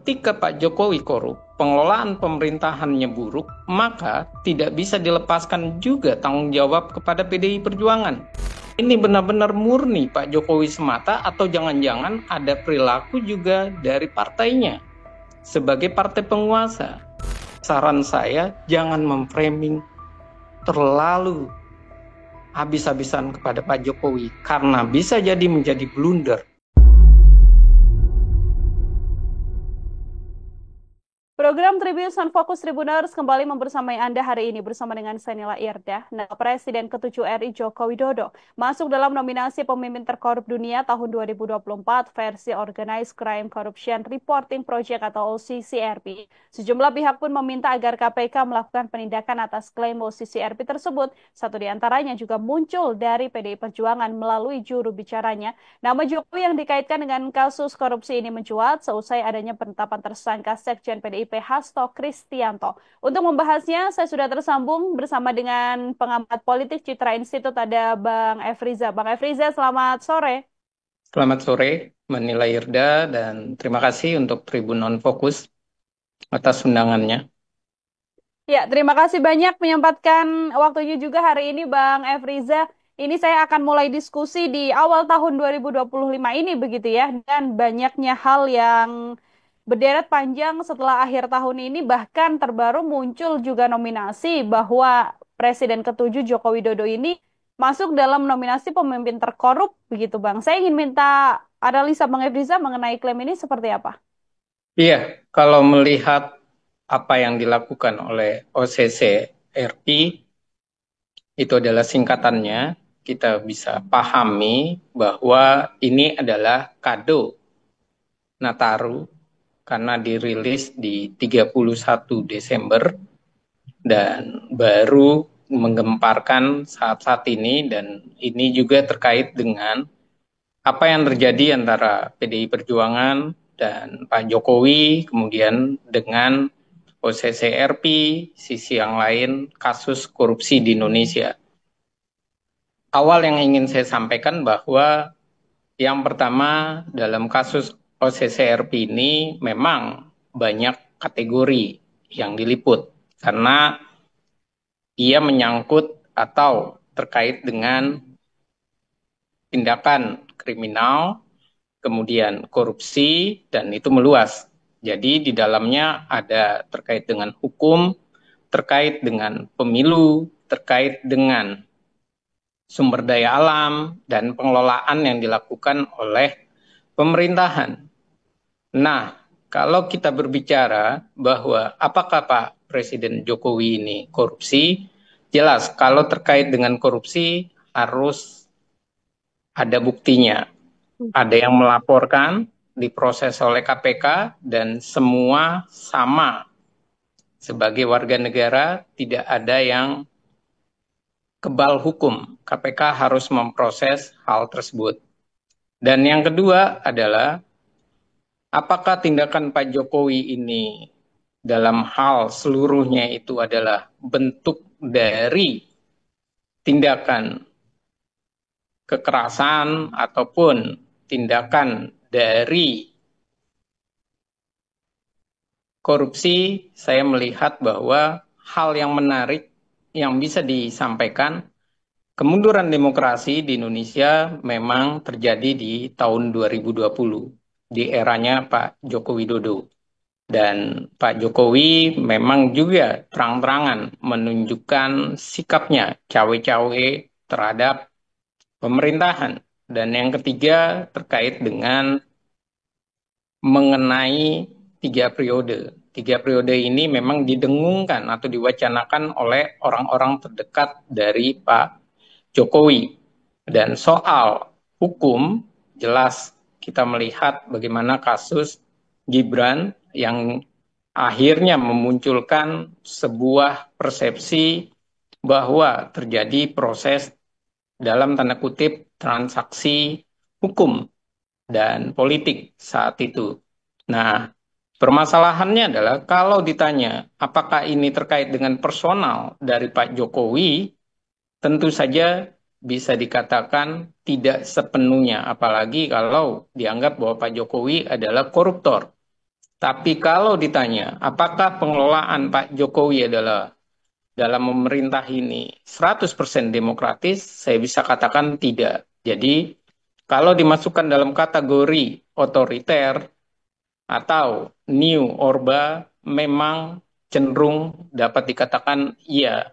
ketika Pak Jokowi korup, pengelolaan pemerintahannya buruk, maka tidak bisa dilepaskan juga tanggung jawab kepada PDI Perjuangan. Ini benar-benar murni Pak Jokowi semata atau jangan-jangan ada perilaku juga dari partainya sebagai partai penguasa. Saran saya, jangan memframing terlalu habis-habisan kepada Pak Jokowi karena bisa jadi menjadi blunder. Program Tribun Sun Fokus Tribuners kembali membersamai Anda hari ini bersama dengan Sanila Irdah. Nah, Presiden ke-7 RI Joko Widodo masuk dalam nominasi pemimpin terkorup dunia tahun 2024 versi Organized Crime Corruption Reporting Project atau OCCRP. Sejumlah pihak pun meminta agar KPK melakukan penindakan atas klaim OCCRP tersebut. Satu di antaranya juga muncul dari PDI Perjuangan melalui juru bicaranya. Nama Jokowi yang dikaitkan dengan kasus korupsi ini mencuat seusai adanya penetapan tersangka Sekjen PDIP Hasto Kristianto. Untuk membahasnya, saya sudah tersambung bersama dengan pengamat politik Citra Institut, ada Bang Efriza. Bang Efriza, selamat sore. Selamat sore, Manila Irda, dan terima kasih untuk Tribun Non Fokus atas undangannya. Ya, terima kasih banyak menyempatkan waktunya juga hari ini Bang Efriza. Ini saya akan mulai diskusi di awal tahun 2025 ini begitu ya. Dan banyaknya hal yang berderet panjang setelah akhir tahun ini. Bahkan terbaru muncul juga nominasi bahwa Presiden ke-7 Joko Widodo ini masuk dalam nominasi pemimpin terkorup begitu Bang. Saya ingin minta analisa Bang Efriza mengenai klaim ini seperti apa? Iya, kalau melihat apa yang dilakukan oleh OCCRP, itu adalah singkatannya, kita bisa pahami bahwa ini adalah kado Nataru karena dirilis di 31 Desember dan baru menggemparkan saat-saat ini, dan ini juga terkait dengan apa yang terjadi antara PDI Perjuangan dan Pak Jokowi, kemudian dengan OCCRP, sisi yang lain kasus korupsi di Indonesia. Awal yang ingin saya sampaikan bahwa yang pertama dalam kasus OCCRP ini memang banyak kategori yang diliput karena ia menyangkut atau terkait dengan tindakan kriminal, kemudian korupsi, dan itu meluas. Jadi di dalamnya ada terkait dengan hukum, terkait dengan pemilu, terkait dengan sumber daya alam, dan pengelolaan yang dilakukan oleh pemerintahan. Nah, kalau kita berbicara bahwa apakah Pak Presiden Jokowi ini korupsi, jelas kalau terkait dengan korupsi harus ada buktinya. Ada yang melaporkan, diproses oleh KPK, dan semua sama sebagai warga negara, tidak ada yang kebal hukum. KPK harus memproses hal tersebut. Dan yang kedua adalah apakah tindakan Pak Jokowi ini dalam hal seluruhnya itu adalah bentuk dari tindakan kekerasan ataupun tindakan dari korupsi. Saya melihat bahwa hal yang menarik yang bisa disampaikan, kemunduran demokrasi di Indonesia memang terjadi di tahun 2020, di eranya Pak Joko Widodo. Dan Pak Jokowi memang juga terang-terangan menunjukkan sikapnya cawe-cawe terhadap pemerintahan. Dan yang ketiga terkait dengan mengenai 3 periode. 3 periode ini memang didengungkan atau diwacanakan oleh orang-orang terdekat dari Pak Jokowi. Dan soal hukum, jelas kita melihat bagaimana kasus Gibran yang akhirnya memunculkan sebuah persepsi bahwa terjadi proses dalam tanda kutip transaksi hukum dan politik saat itu. Nah, permasalahannya adalah kalau ditanya apakah ini terkait dengan personal dari Pak Jokowi, tentu saja bisa dikatakan tidak sepenuhnya, apalagi kalau dianggap bahwa Pak Jokowi adalah koruptor. Tapi kalau ditanya, apakah pengelolaan Pak Jokowi adalah dalam memerintah ini 100% demokratis, saya bisa katakan tidak. Jadi, kalau dimasukkan dalam kategori otoriter atau new orba, memang cenderung dapat dikatakan iya.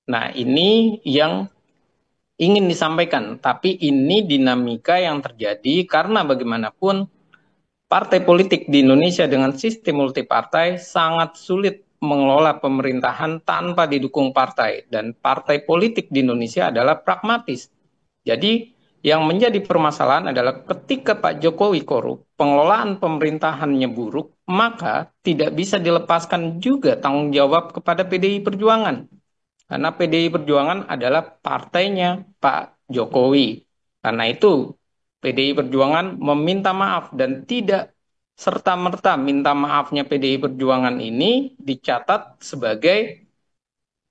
Nah, ini yang ingin disampaikan, tapi ini dinamika yang terjadi karena bagaimanapun partai politik di Indonesia dengan sistem multipartai sangat sulit mengelola pemerintahan tanpa didukung partai, dan partai politik di Indonesia adalah pragmatis. Jadi yang menjadi permasalahan adalah ketika Pak Jokowi korup, pengelolaan pemerintahannya buruk, maka tidak bisa dilepaskan juga tanggung jawab kepada PDI Perjuangan. Karena PDI Perjuangan adalah partainya Pak Jokowi. Karena itu PDI Perjuangan meminta maaf, dan tidak serta-merta minta maafnya PDI Perjuangan ini dicatat sebagai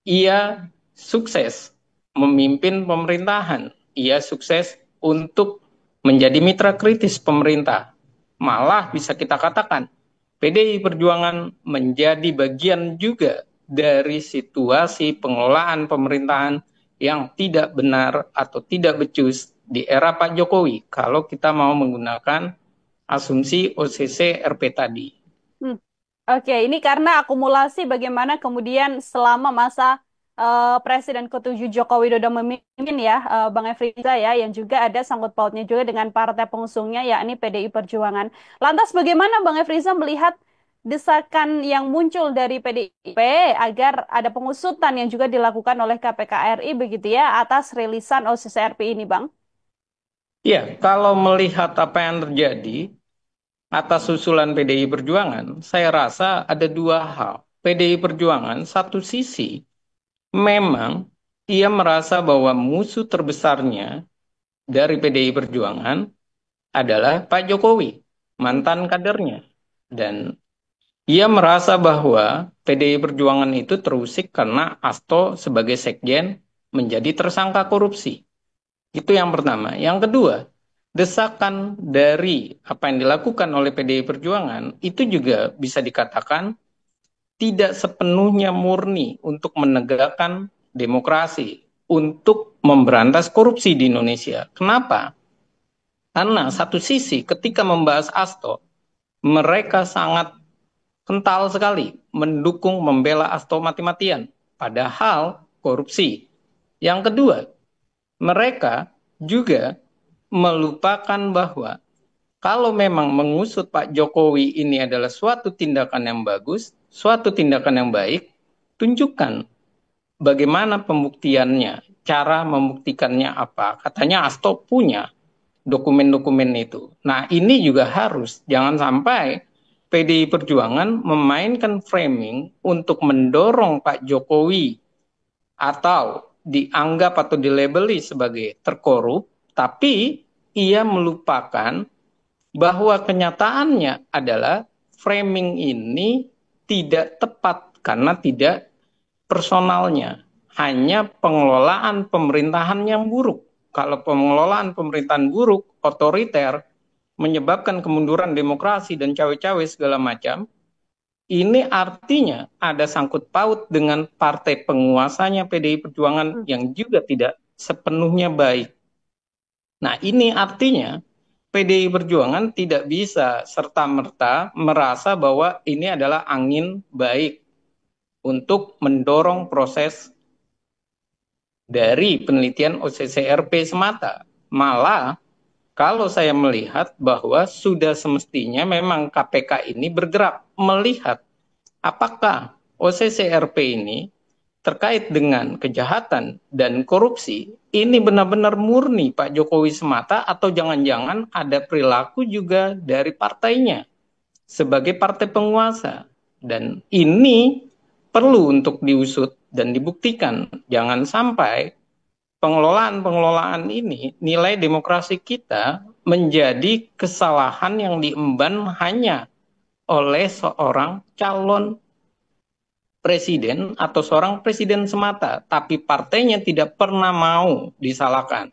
ia sukses memimpin pemerintahan, ia sukses untuk menjadi mitra kritis pemerintah. Malah bisa kita katakan PDI Perjuangan menjadi bagian juga dari situasi pengelolaan pemerintahan yang tidak benar atau tidak becus di era Pak Jokowi kalau kita mau menggunakan asumsi OCC RP tadi. Oke, ini karena akumulasi bagaimana kemudian selama masa Presiden ke-7 Joko Widodo memimpin ya, Bang Efriza ya, yang juga ada sangkut pautnya juga dengan partai pengusungnya yakni PDI Perjuangan. Lantas bagaimana Bang Efriza melihat desakan yang muncul dari PDIP agar ada pengusutan yang juga dilakukan oleh KPK RI begitu ya atas rilisan OCCRP ini, Bang? Ya, kalau melihat apa yang terjadi atas usulan PDI Perjuangan, saya rasa ada dua hal. PDI Perjuangan, satu sisi, memang ia merasa bahwa musuh terbesarnya dari PDI Perjuangan adalah Pak Jokowi, mantan kadernya. Dan ia merasa bahwa PDI Perjuangan itu terusik karena Hasto sebagai sekjen menjadi tersangka korupsi. Itu yang pertama. Yang kedua, desakan dari apa yang dilakukan oleh PDI Perjuangan itu juga bisa dikatakan tidak sepenuhnya murni untuk menegakkan demokrasi, untuk memberantas korupsi di Indonesia. Kenapa? Karena satu sisi ketika membahas Hasto, mereka sangat kental sekali mendukung membela Hasto mati-matian, padahal korupsi. Yang kedua, mereka juga melupakan bahwa kalau memang mengusut Pak Jokowi ini adalah suatu tindakan yang bagus, suatu tindakan yang baik, tunjukkan bagaimana pembuktiannya, cara membuktikannya apa. Katanya Hasto punya dokumen-dokumen itu. Nah, ini juga harus, jangan sampai PDI Perjuangan memainkan framing untuk mendorong Pak Jokowi atau dianggap atau dilabeli sebagai terkorup, tapi ia melupakan bahwa kenyataannya adalah framing ini tidak tepat karena tidak personalnya, hanya pengelolaan pemerintahan yang buruk. Kalau pengelolaan pemerintahan buruk, otoriter, menyebabkan kemunduran demokrasi dan cawe-cawe segala macam, ini artinya ada sangkut paut dengan partai penguasanya PDI Perjuangan yang juga tidak sepenuhnya baik. Nah, ini artinya PDI Perjuangan tidak bisa serta-merta merasa bahwa ini adalah angin baik untuk mendorong proses dari penelitian OCCRP semata. Malah, kalau saya melihat bahwa sudah semestinya memang KPK ini bergerak melihat apakah OCCRP ini terkait dengan kejahatan dan korupsi ini benar-benar murni Pak Jokowi semata atau jangan-jangan ada perilaku juga dari partainya sebagai partai penguasa. Dan ini perlu untuk diusut dan dibuktikan. Jangan sampai pengelolaan ini, nilai demokrasi kita menjadi kesalahan yang diemban hanya oleh seorang calon presiden atau seorang presiden semata, tapi partainya tidak pernah mau disalahkan.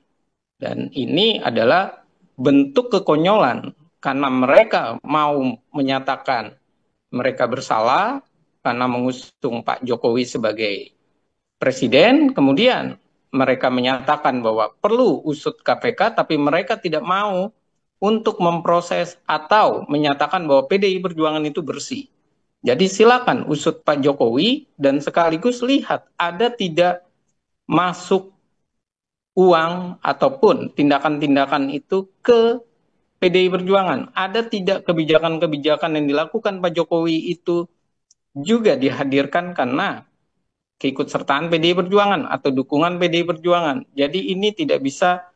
Dan ini adalah bentuk kekonyolan karena mereka mau menyatakan mereka bersalah karena mengusung Pak Jokowi sebagai presiden, kemudian mereka menyatakan bahwa perlu usut KPK, tapi mereka tidak mau untuk memproses atau menyatakan bahwa PDI Perjuangan itu bersih. Jadi silakan usut Pak Jokowi dan sekaligus lihat ada tidak masuk uang ataupun tindakan-tindakan itu ke PDI Perjuangan. Ada tidak kebijakan-kebijakan yang dilakukan Pak Jokowi itu juga dihadirkan karena keikutsertaan PDI Perjuangan atau dukungan PDI Perjuangan. Jadi ini tidak bisa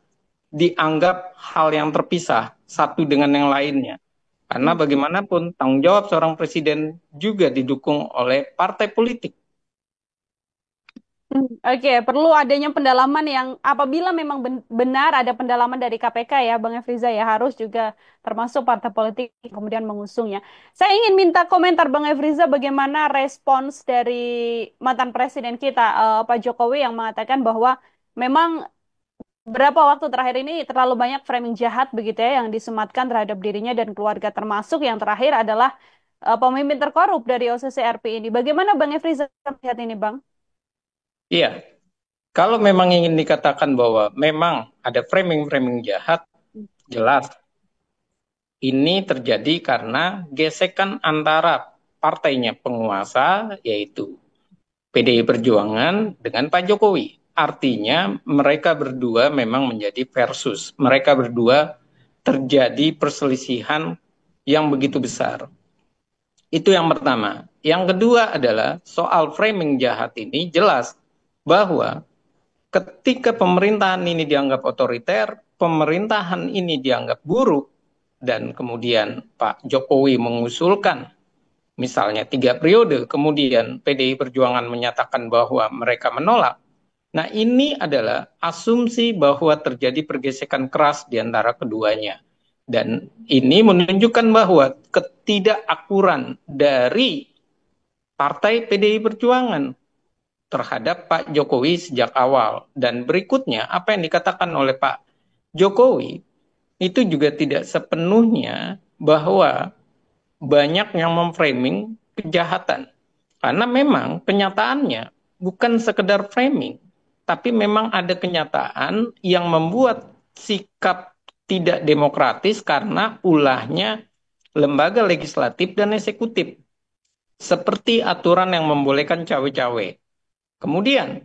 dianggap hal yang terpisah satu dengan yang lainnya. Karena bagaimanapun tanggung jawab seorang presiden juga didukung oleh partai politik. Oke, perlu adanya pendalaman yang apabila memang benar ada pendalaman dari KPK ya, Bang Efriza ya, harus juga termasuk partai politik yang kemudian mengusungnya. Saya ingin minta komentar Bang Efriza bagaimana respons dari mantan presiden kita, Pak Jokowi yang mengatakan bahwa memang berapa waktu terakhir ini terlalu banyak framing jahat begitu ya yang disematkan terhadap dirinya dan keluarga, termasuk yang terakhir adalah pemimpin terkorup dari OCCRP ini. Bagaimana Bang Efriza melihat ini, Bang? Iya, kalau memang ingin dikatakan bahwa memang ada framing-framing jahat, jelas ini terjadi karena gesekan antara partainya penguasa, yaitu PDI Perjuangan, dengan Pak Jokowi. Artinya mereka berdua memang menjadi versus. Mereka berdua terjadi perselisihan yang begitu besar. Itu yang pertama. Yang kedua adalah soal framing jahat ini jelas bahwa ketika pemerintahan ini dianggap otoriter, pemerintahan ini dianggap buruk, dan kemudian Pak Jokowi mengusulkan misalnya 3 periode, kemudian PDI Perjuangan menyatakan bahwa mereka menolak. Nah, ini adalah asumsi bahwa terjadi pergesekan keras di antara keduanya. Dan ini menunjukkan bahwa ketidakakuran dari partai PDI Perjuangan terhadap Pak Jokowi sejak awal. Dan berikutnya, apa yang dikatakan oleh Pak Jokowi itu juga tidak sepenuhnya bahwa banyak yang memframing kejahatan. Karena memang kenyataannya bukan sekedar framing, tapi memang ada kenyataan yang membuat sikap tidak demokratis karena ulahnya lembaga legislatif dan eksekutif. Seperti aturan yang membolehkan cawe-cawe. Kemudian,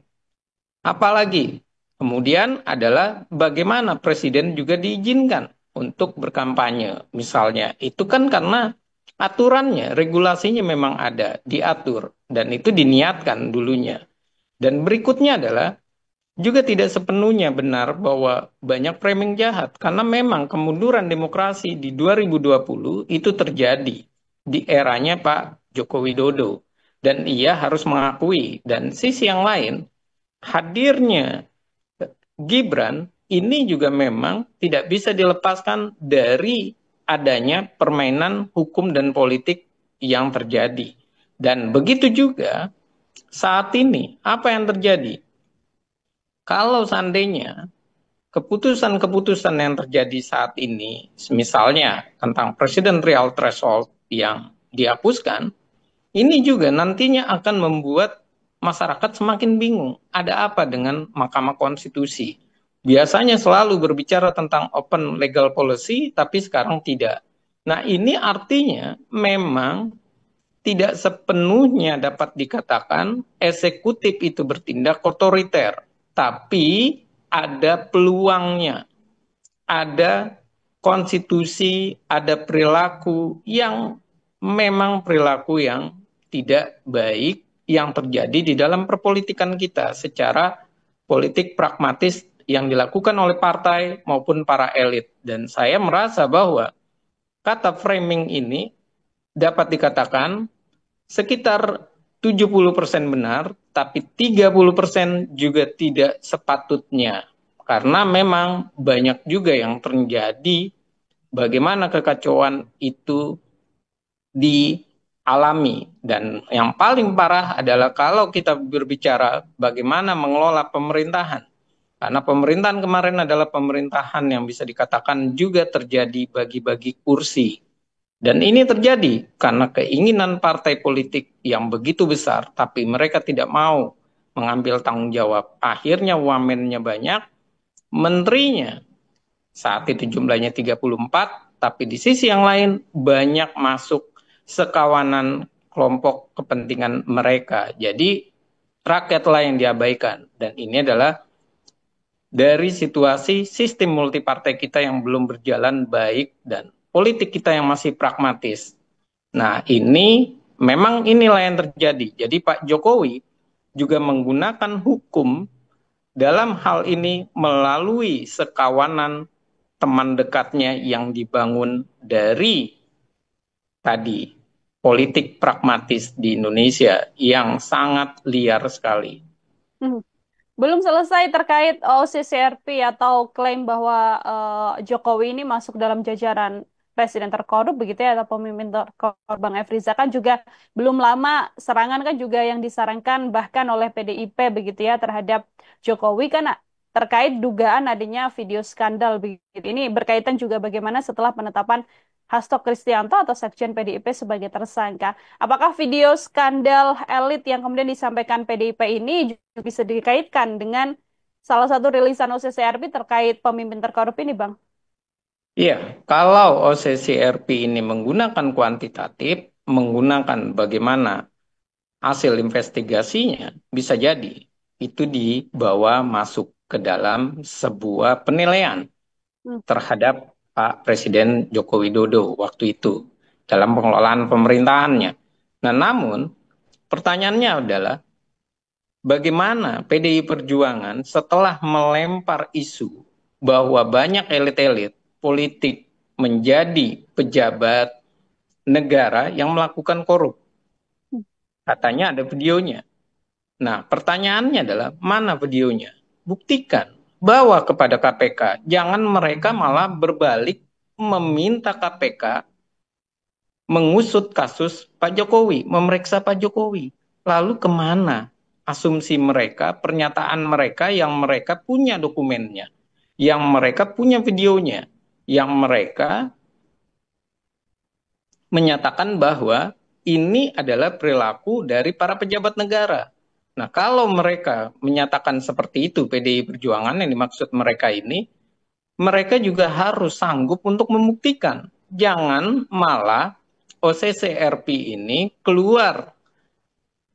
apalagi? Kemudian adalah bagaimana presiden juga diizinkan untuk berkampanye. Misalnya, itu kan karena aturannya, regulasinya memang ada, diatur. Dan itu diniatkan dulunya. Dan berikutnya adalah juga tidak sepenuhnya benar bahwa banyak framing jahat. Karena memang kemunduran demokrasi di 2020 itu terjadi di eranya Pak Joko Widodo. Dan ia harus mengakui. Dan sisi yang lain, hadirnya Gibran ini juga memang tidak bisa dilepaskan dari adanya permainan hukum dan politik yang terjadi. Dan begitu juga saat ini, apa yang terjadi? Kalau seandainya keputusan-keputusan yang terjadi saat ini, misalnya tentang presidential threshold yang dihapuskan, ini juga nantinya akan membuat masyarakat semakin bingung. Ada apa dengan Mahkamah Konstitusi? Biasanya selalu berbicara tentang open legal policy, tapi sekarang tidak. Nah, ini artinya memang tidak sepenuhnya dapat dikatakan eksekutif itu bertindak otoriter, tapi ada peluangnya, ada konstitusi, ada perilaku yang memang perilaku yang tidak baik yang terjadi di dalam perpolitikan kita secara politik pragmatis yang dilakukan oleh partai maupun para elit. Dan saya merasa bahwa kata framing ini dapat dikatakan sekitar 70% benar, tapi 30% juga tidak sepatutnya. Karena memang banyak juga yang terjadi bagaimana kekacauan itu dialami. Dan yang paling parah adalah kalau kita berbicara bagaimana mengelola pemerintahan. Karena pemerintahan kemarin adalah pemerintahan yang bisa dikatakan juga terjadi bagi-bagi kursi. Dan ini terjadi karena keinginan partai politik yang begitu besar, tapi mereka tidak mau mengambil tanggung jawab. Akhirnya wamennya banyak, menterinya saat itu jumlahnya 34, tapi di sisi yang lain banyak masuk sekawanan kelompok kepentingan mereka. Jadi rakyatlah yang diabaikan. Dan ini adalah dari situasi sistem multipartai kita yang belum berjalan baik dan politik kita yang masih pragmatis. Nah, ini memang inilah yang terjadi. Jadi Pak Jokowi juga menggunakan hukum dalam hal ini melalui sekawanan teman dekatnya yang dibangun dari tadi politik pragmatis di Indonesia yang sangat liar sekali. Hmm. Belum selesai terkait OCCRP atau klaim bahwa Jokowi ini masuk dalam jajaran presiden terkorup begitu ya, atau pemimpin terkorup. Bang Efriza, kan juga belum lama serangan kan juga yang disarankan bahkan oleh PDIP begitu ya terhadap Jokowi kan terkait dugaan adanya video skandal begitu. Ini berkaitan juga bagaimana setelah penetapan Hasto Kristianto atau Sekjen PDIP sebagai tersangka. Apakah video skandal elit yang kemudian disampaikan PDIP ini juga bisa dikaitkan dengan salah satu rilisan OCCRP terkait pemimpin terkorup ini, Bang? Iya, kalau OCCRP ini menggunakan kuantitatif, menggunakan bagaimana hasil investigasinya, bisa jadi itu dibawa masuk ke dalam sebuah penilaian terhadap Pak Presiden Joko Widodo waktu itu dalam pengelolaan pemerintahannya. Nah, namun pertanyaannya adalah bagaimana PDI Perjuangan setelah melempar isu bahwa banyak elit-elit politik menjadi pejabat negara yang melakukan korup. Katanya ada videonya. Nah, pertanyaannya adalah mana videonya? Buktikan, bawa kepada KPK. Jangan mereka malah berbalik meminta KPK mengusut kasus Pak Jokowi, memeriksa Pak Jokowi. Lalu kemana asumsi mereka, pernyataan mereka yang mereka punya dokumennya, yang mereka punya videonya, yang mereka menyatakan bahwa ini adalah perilaku dari para pejabat negara. Nah, kalau mereka menyatakan seperti itu, PDI Perjuangan yang dimaksud mereka ini, mereka juga harus sanggup untuk membuktikan. Jangan malah OCCRP ini keluar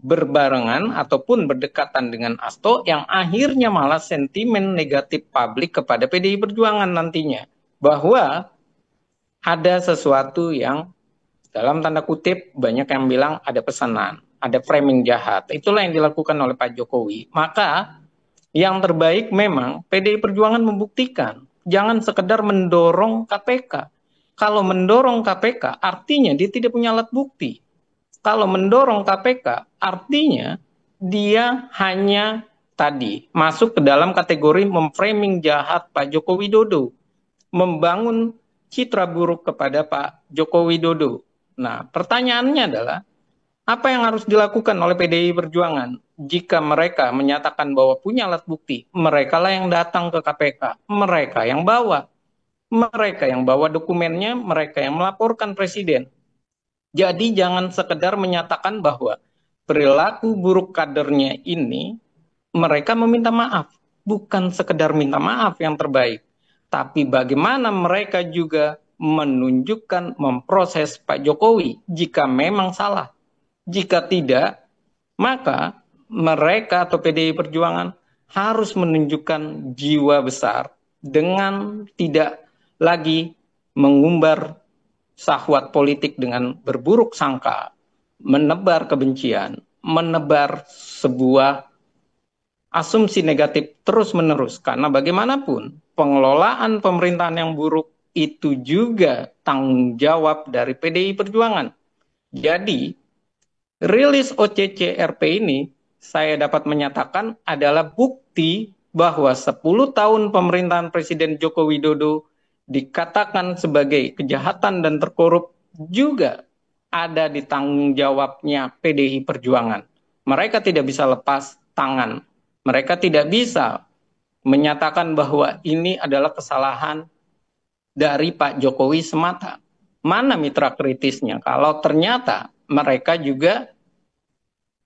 berbarengan ataupun berdekatan dengan Hasto yang akhirnya malah sentimen negatif publik kepada PDI Perjuangan nantinya. Bahwa ada sesuatu yang dalam tanda kutip banyak yang bilang ada pesanan, ada framing jahat. Itulah yang dilakukan oleh Pak Jokowi. Maka yang terbaik memang PDI Perjuangan membuktikan. Jangan sekedar mendorong KPK. Kalau mendorong KPK artinya dia tidak punya alat bukti. Kalau mendorong KPK artinya dia hanya tadi masuk ke dalam kategori memframing jahat Pak Joko Widodo. Membangun citra buruk kepada Pak Joko Widodo. Nah, pertanyaannya adalah apa yang harus dilakukan oleh PDI Perjuangan jika mereka menyatakan bahwa punya alat bukti? Mereka lah yang datang ke KPK, mereka yang bawa dokumennya, mereka yang melaporkan presiden. Jadi jangan sekedar menyatakan bahwa perilaku buruk kadernya ini mereka meminta maaf, bukan sekedar minta maaf yang terbaik, tapi bagaimana mereka juga menunjukkan, memproses Pak Jokowi jika memang salah. Jika tidak, maka mereka atau PDI Perjuangan harus menunjukkan jiwa besar dengan tidak lagi mengumbar syahwat politik dengan berburuk sangka, menebar kebencian, menebar sebuah asumsi negatif terus-menerus. Karena bagaimanapun pengelolaan pemerintahan yang buruk itu juga tanggung jawab dari PDI Perjuangan. Jadi, rilis OCCRP ini saya dapat menyatakan adalah bukti bahwa 10 tahun pemerintahan Presiden Joko Widodo dikatakan sebagai kejahatan dan terkorup juga ada di tanggung jawabnya PDI Perjuangan. Mereka tidak bisa lepas tangan. Mereka tidak bisa menyatakan bahwa ini adalah kesalahan dari Pak Jokowi semata. mana mitra kritisnya kalau ternyata mereka juga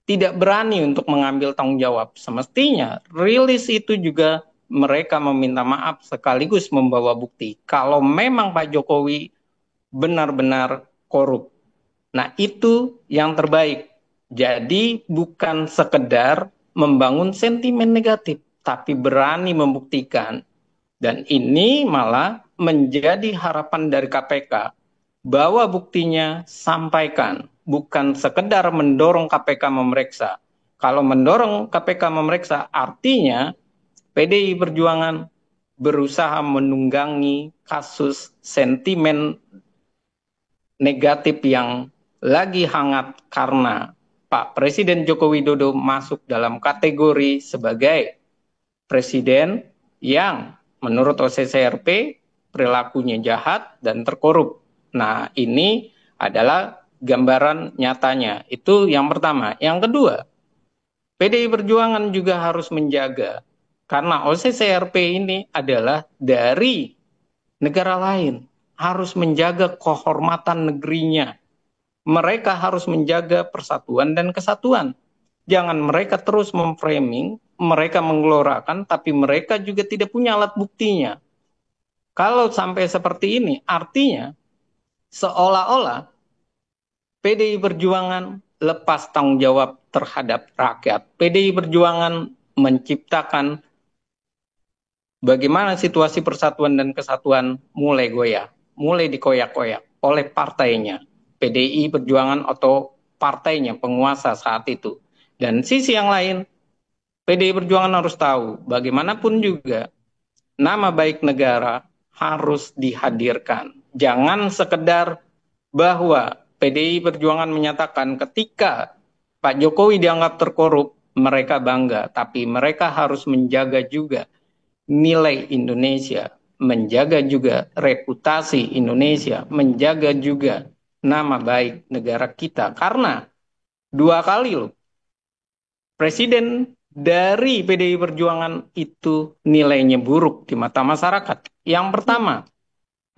tidak berani untuk mengambil tanggung jawab. Semestinya rilis itu juga mereka meminta maaf sekaligus membawa bukti kalau memang Pak Jokowi benar-benar korup. Nah, itu yang terbaik. Jadi bukan sekedar membangun sentimen negatif, tapi berani membuktikan. Dan ini malah menjadi harapan dari KPK. Bawa buktinya, sampaikan. Bukan sekedar mendorong KPK memeriksa. Kalau mendorong KPK memeriksa, artinya PDI Perjuangan berusaha menunggangi kasus sentimen negatif yang lagi hangat karena Pak Presiden Joko Widodo masuk dalam kategori sebagai presiden yang menurut OCCRP perilakunya jahat dan terkorup. Nah, ini adalah gambaran nyatanya. Itu yang pertama. Yang kedua, PDI Perjuangan juga harus menjaga karena OCCRP ini adalah dari negara lain, harus menjaga kehormatan negerinya. Mereka harus menjaga persatuan dan kesatuan. Jangan mereka terus memframing, mereka menggelorakan, tapi mereka juga tidak punya alat buktinya. Kalau sampai seperti ini, artinya seolah-olah PDI Perjuangan lepas tanggung jawab terhadap rakyat. PDI Perjuangan menciptakan bagaimana situasi persatuan dan kesatuan mulai goyah, mulai dikoyak-koyak oleh partainya, PDI Perjuangan atau partainya penguasa saat itu. Dan sisi yang lain, PDI Perjuangan harus tahu bagaimanapun juga nama baik negara harus dihadirkan. Jangan sekedar bahwa PDI Perjuangan menyatakan ketika Pak Jokowi dianggap terkorup, mereka bangga, tapi mereka harus menjaga juga nilai Indonesia, menjaga juga reputasi Indonesia, menjaga juga nama baik negara kita. Karena 2 kali loh, Presiden dari PDI Perjuangan itu nilainya buruk di mata masyarakat. Yang pertama,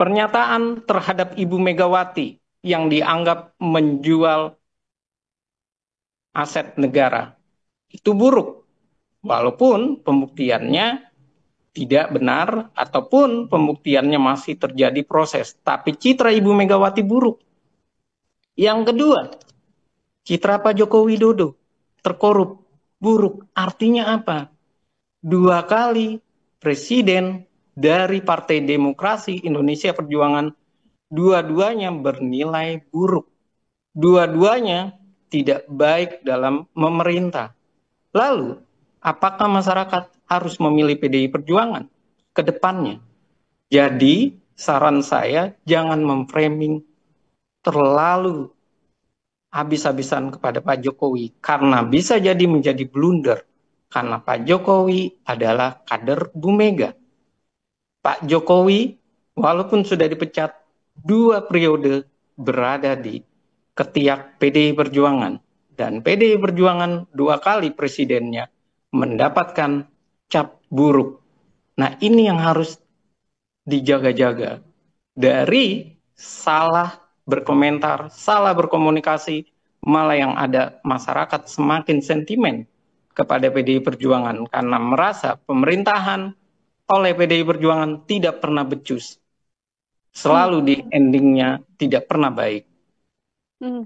pernyataan terhadap Ibu Megawati yang dianggap menjual aset negara. Itu buruk. Walaupun pembuktiannya tidak benar ataupun pembuktiannya masih terjadi proses. Tapi citra Ibu Megawati buruk. Yang kedua, citra Pak Joko Widodo terkorup, buruk. Artinya apa? 2 kali presiden dari Partai Demokrasi Indonesia Perjuangan, dua-duanya bernilai buruk. Dua-duanya tidak baik dalam memerintah. Lalu, apakah masyarakat harus memilih PDI Perjuangan ke depannya? Jadi, saran saya jangan memframing terlalu habis-habisan kepada Pak Jokowi, karena bisa jadi menjadi blunder. Karena Pak Jokowi adalah kader Bu Mega. Pak Jokowi, walaupun sudah dipecat 2 periode, berada di ketiak PDI Perjuangan. Dan PDI Perjuangan 2 kali presidennya mendapatkan cap buruk. Nah, ini yang harus dijaga-jaga. Dari salah berkomentar, salah berkomunikasi, malah yang ada masyarakat semakin sentimen kepada PDI Perjuangan karena merasa pemerintahan oleh PDI Perjuangan tidak pernah becus. Selalu di endingnya tidak pernah baik.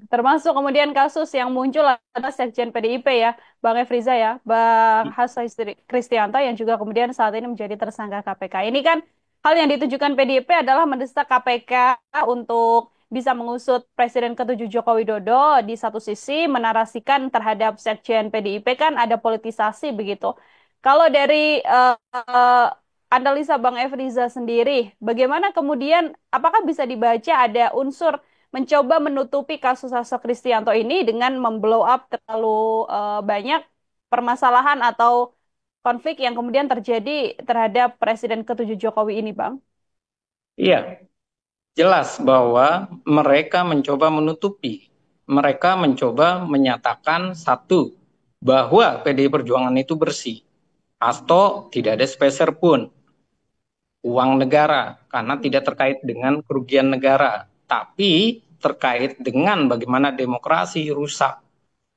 Termasuk kemudian kasus yang muncul adalah Sekjen PDIP ya, Bang Efriza ya, Bang Hasto Kristianto yang juga kemudian saat ini menjadi tersangka KPK. Ini kan hal yang ditujukan PDIP adalah mendesak KPK untuk bisa mengusut Presiden ke-7 Joko Widodo. Di satu sisi menarasikan terhadap Sekjen PDIP kan ada politisasi begitu. Kalau dari analisa Bang Efriza sendiri, bagaimana kemudian apakah bisa dibaca ada unsur mencoba menutupi kasus Hasto Kristianto ini dengan memblow up terlalu banyak permasalahan atau konflik yang kemudian terjadi terhadap Presiden ke-7 Jokowi ini, Bang? Iya, jelas bahwa mereka mencoba menutupi. Mereka mencoba menyatakan satu, bahwa PDI Perjuangan itu bersih. Hasto tidak ada speser pun uang negara karena tidak terkait dengan kerugian negara. tapi terkait dengan bagaimana demokrasi rusak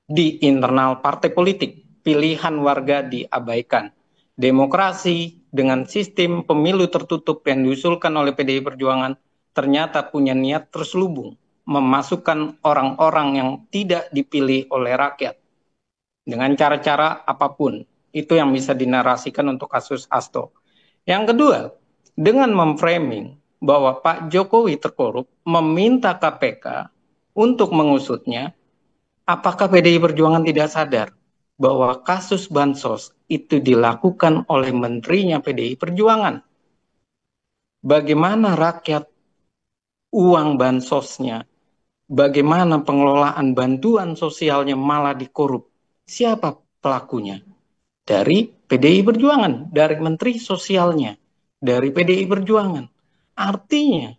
di internal partai politik, pilihan warga diabaikan. Demokrasi dengan sistem pemilu tertutup yang diusulkan oleh PDI Perjuangan ternyata punya niat terselubung memasukkan orang-orang yang tidak dipilih oleh rakyat dengan cara-cara apapun. Itu yang bisa dinarasikan untuk kasus Hasto. Yang kedua, dengan memframing bahwa Pak Jokowi terkorup, meminta KPK untuk mengusutnya, apakah PDI Perjuangan tidak sadar bahwa kasus bansos itu dilakukan oleh menterinya PDI Perjuangan? Bagaimana rakyat uang bansosnya, bagaimana pengelolaan bantuan sosialnya malah dikorup? Siapa pelakunya? Dari PDI Perjuangan, dari Menteri Sosialnya, dari PDI Perjuangan. Artinya,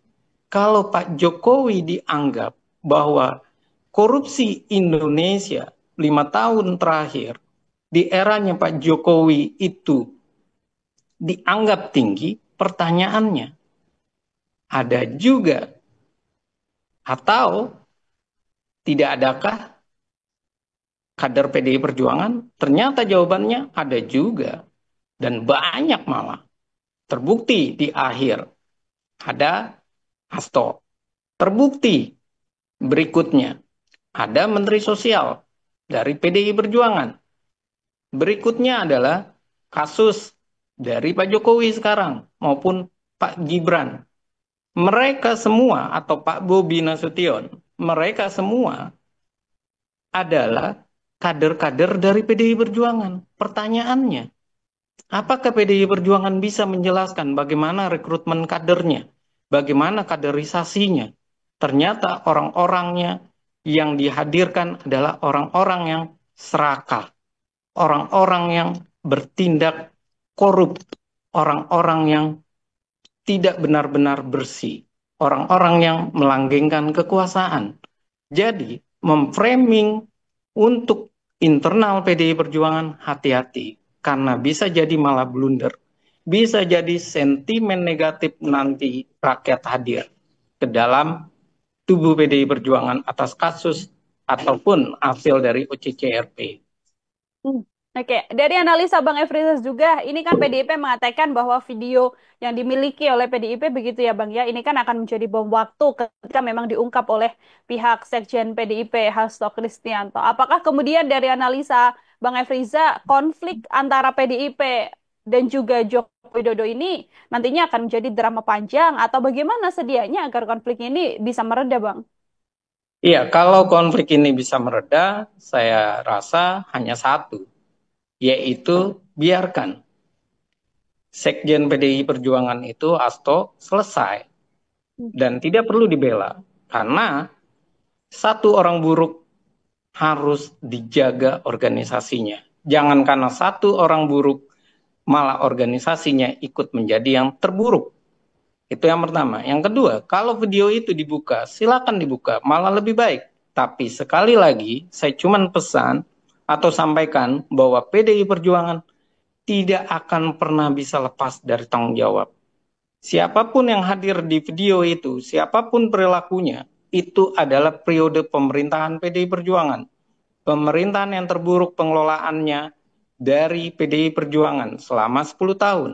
kalau Pak Jokowi dianggap bahwa korupsi Indonesia 5 tahun terakhir di eranya Pak Jokowi itu dianggap tinggi, pertanyaannya ada juga atau tidak adakah kader PDI Perjuangan? Ternyata jawabannya ada juga dan banyak malah. Terbukti di akhir ada Hasto. Terbukti berikutnya ada Menteri Sosial dari PDI Perjuangan. Berikutnya adalah kasus dari Pak Jokowi sekarang maupun Pak Gibran. Mereka semua atau Pak Bobi Nasution, mereka semua adalah kader-kader dari PDI Perjuangan. Pertanyaannya, apakah PDI Perjuangan bisa menjelaskan bagaimana rekrutmen kadernya, bagaimana kaderisasinya? Ternyata orang-orangnya yang dihadirkan adalah orang-orang yang serakah, orang-orang yang bertindak korup, orang-orang yang tidak benar-benar bersih, orang-orang yang melanggengkan kekuasaan. Jadi, memframing untuk internal PDI Perjuangan hati-hati, karena bisa jadi malah blunder, bisa jadi sentimen negatif nanti rakyat hadir ke dalam tubuh PDI Perjuangan atas kasus ataupun hasil dari OCCRP. Oke, dari analisa Bang Efrizas juga, ini kan PDIP mengatakan bahwa video yang dimiliki oleh PDIP begitu ya Bang ya, ini kan akan menjadi bom waktu ketika memang diungkap oleh pihak Sekjen PDIP Hasto Kristianto. Apakah kemudian dari analisa Bang Efriza, konflik antara PDIP dan juga Joko Widodo ini nantinya akan menjadi drama panjang atau bagaimana sedianya agar konflik ini bisa mereda Bang? Iya, kalau konflik ini bisa mereda, saya rasa hanya satu, yaitu biarkan Sekjen PDI Perjuangan itu Hasto selesai dan tidak perlu dibela karena satu orang buruk harus dijaga organisasinya. Jangan karena satu orang buruk malah organisasinya ikut menjadi yang terburuk. Itu yang pertama. Yang kedua, kalau video itu dibuka, silakan dibuka, malah lebih baik. Tapi sekali lagi, saya cuma pesan atau sampaikan bahwa PDI Perjuangan tidak akan pernah bisa lepas dari tanggung jawab. Siapapun yang hadir di video itu, siapapun perilakunya, itu adalah periode pemerintahan PDI Perjuangan. Pemerintahan yang terburuk pengelolaannya dari PDI Perjuangan selama 10 tahun.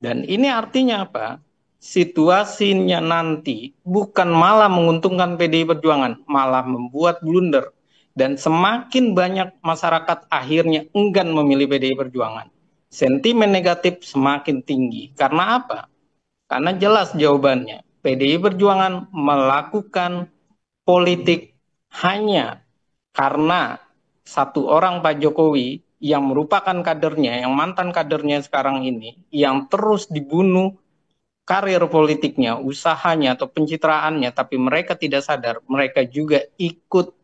Dan ini artinya apa? Situasinya nanti bukan malah menguntungkan PDI Perjuangan, malah membuat blunder. Dan semakin banyak masyarakat akhirnya enggan memilih PDI Perjuangan. Sentimen negatif semakin tinggi. Karena apa? Karena jelas jawabannya. PDI Perjuangan melakukan politik hanya karena satu orang Pak Jokowi yang merupakan kadernya, yang mantan kadernya sekarang ini, yang terus dibunuh karir politiknya, usahanya atau pencitraannya, tapi mereka tidak sadar, mereka juga ikut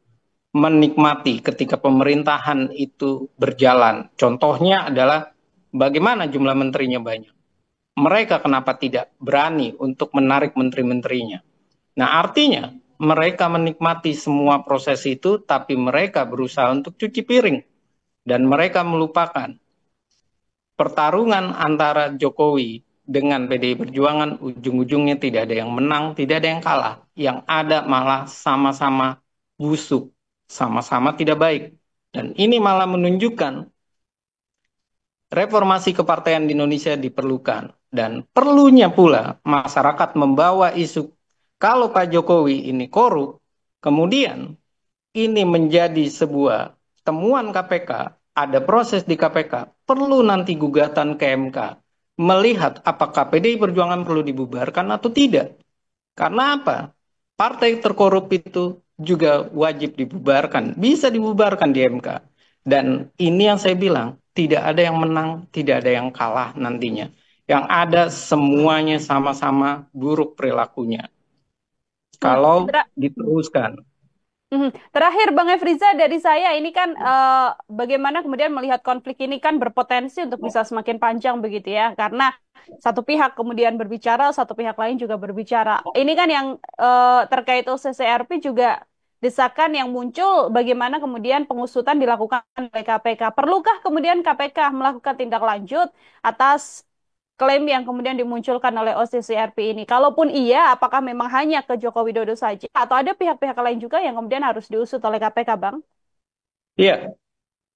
menikmati ketika pemerintahan itu berjalan. Contohnya adalah bagaimana jumlah menterinya banyak. Mereka kenapa tidak berani untuk menarik menteri-menterinya? Nah, artinya mereka menikmati semua proses itu, tapi mereka berusaha untuk cuci piring. Dan mereka melupakan pertarungan antara Jokowi dengan PDI Perjuangan, ujung-ujungnya tidak ada yang menang, tidak ada yang kalah. Yang ada malah sama-sama busuk, sama-sama tidak baik. Dan ini malah menunjukkan reformasi kepartaian di Indonesia diperlukan. Dan perlunya pula masyarakat membawa isu kalau Pak Jokowi ini korup, kemudian ini menjadi sebuah temuan KPK, ada proses di KPK, perlu nanti gugatan ke MK, melihat apakah PDI Perjuangan perlu dibubarkan atau tidak. Karena apa? Partai terkorup itu juga wajib dibubarkan, bisa dibubarkan di MK. Dan ini yang saya bilang, tidak ada yang menang, tidak ada yang kalah nantinya. Yang ada semuanya sama-sama buruk perilakunya. Hmm. Kalau diteruskan. Terakhir Bang Efriza dari saya ini kan bagaimana kemudian melihat konflik ini kan berpotensi untuk bisa semakin panjang begitu ya karena satu pihak kemudian berbicara satu pihak lain juga berbicara ini kan yang terkait OCCRP juga desakan yang muncul bagaimana kemudian pengusutan dilakukan oleh KPK perlukah kemudian KPK melakukan tindak lanjut atas klaim yang kemudian dimunculkan oleh OCCRP ini. Kalaupun iya, apakah memang hanya ke Joko Widodo saja atau ada pihak-pihak lain juga yang kemudian harus diusut oleh KPK, Bang? Iya,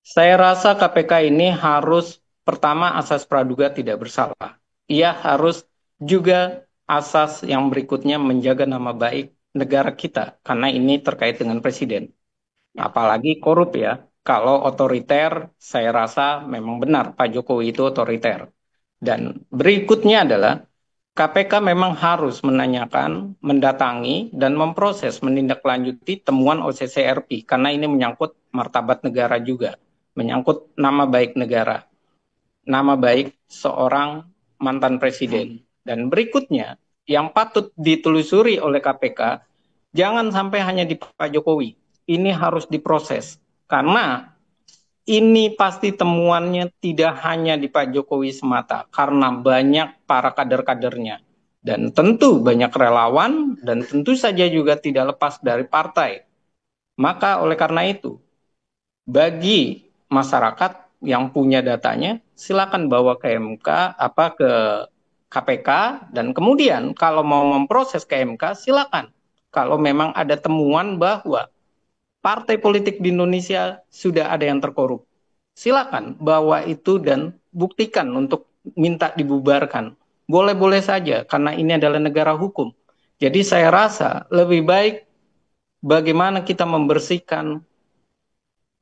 saya rasa KPK ini harus pertama asas praduga tidak bersalah. Ia harus juga asas yang berikutnya menjaga nama baik negara kita karena ini terkait dengan presiden. Ya. Apalagi korup ya. Kalau otoriter, saya rasa memang benar Pak Jokowi itu otoriter. Dan berikutnya adalah KPK memang harus menanyakan, mendatangi, dan memproses menindaklanjuti temuan OCCRP karena ini menyangkut martabat negara juga, menyangkut nama baik negara, nama baik seorang mantan presiden. Dan berikutnya, yang patut ditelusuri oleh KPK, jangan sampai hanya di Pak Jokowi. Ini harus diproses karena ini pasti temuannya tidak hanya di Pak Jokowi semata, karena banyak para kader-kadernya. Dan tentu banyak relawan, dan tentu saja juga tidak lepas dari partai. Maka oleh karena itu, bagi masyarakat yang punya datanya, silakan bawa ke MK, ke KPK, dan kemudian kalau mau memproses ke MK, silakan. Kalau memang ada temuan bahwa partai politik di Indonesia sudah ada yang terkorup. Silakan bawa itu dan buktikan untuk minta dibubarkan. Boleh-boleh saja karena ini adalah negara hukum. Jadi saya rasa lebih baik bagaimana kita membersihkan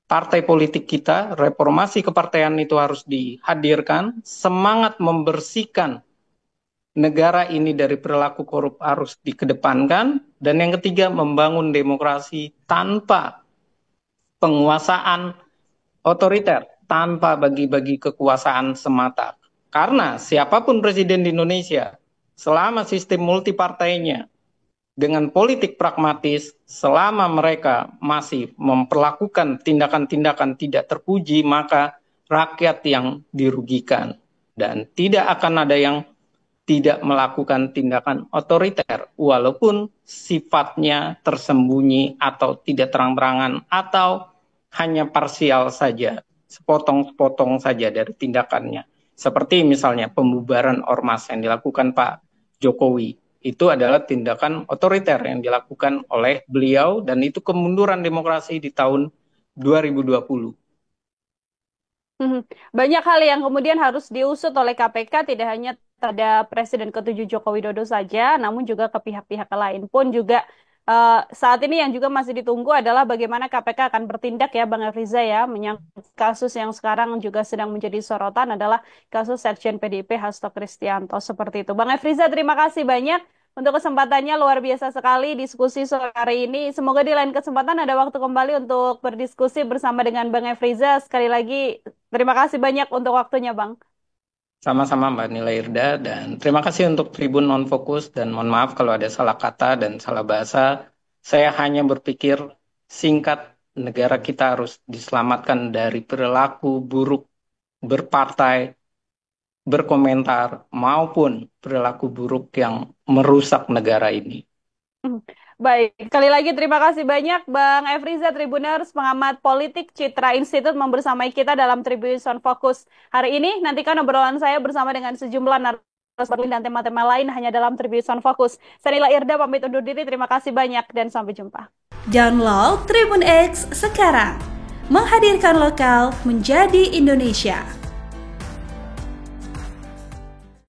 partai politik kita, reformasi kepartaian itu harus dihadirkan, semangat membersihkan negara ini dari perilaku korup harus dikedepankan, dan yang ketiga membangun demokrasi tanpa penguasaan otoriter, tanpa bagi-bagi kekuasaan semata. Karena siapapun presiden di Indonesia, selama sistem multipartainya dengan politik pragmatis, selama mereka masih memperlakukan tindakan-tindakan tidak terpuji, maka rakyat yang dirugikan. Dan tidak akan ada yang tidak melakukan tindakan otoriter, walaupun sifatnya tersembunyi atau tidak terang-terangan, atau hanya parsial saja, sepotong-sepotong saja dari tindakannya. Seperti misalnya pembubaran ormas yang dilakukan Pak Jokowi, itu adalah tindakan otoriter yang dilakukan oleh beliau, dan itu kemunduran demokrasi di tahun 2020. Banyak hal yang kemudian harus diusut oleh KPK, tidak hanya terhadap Presiden ke-7 Joko Widodo saja, namun juga ke pihak-pihak lain pun juga saat ini yang juga masih ditunggu adalah bagaimana KPK akan bertindak ya Bang Efriza ya, menyangkut kasus yang sekarang juga sedang menjadi sorotan adalah kasus Sekjen PDIP Hasto Kristianto seperti itu. Bang Efriza, terima kasih banyak untuk kesempatannya, luar biasa sekali diskusi sore hari ini. Semoga di lain kesempatan ada waktu kembali untuk berdiskusi bersama dengan Bang Efriza. Sekali lagi, terima kasih banyak untuk waktunya, Bang. Sama-sama Mbak Nila Irda, dan terima kasih untuk Tribun Non Fokus, dan mohon maaf kalau ada salah kata dan salah bahasa. Saya hanya berpikir singkat, negara kita harus diselamatkan dari perilaku buruk berpartai, berkomentar, maupun perilaku buruk yang merusak negara ini. Baik, sekali lagi terima kasih banyak Bang Efriza Tribuners, pengamat politik Citra Institute membersamai kita dalam Tribun Fokus hari ini. Nantikan obrolan saya bersama dengan sejumlah narasumber Berlin dan tema-tema lain hanya dalam Tribun Sound Focus. Saya Nila Irda pamit undur diri. Terima kasih banyak dan sampai jumpa. Download Tribun X sekarang. Menghadirkan lokal menjadi Indonesia.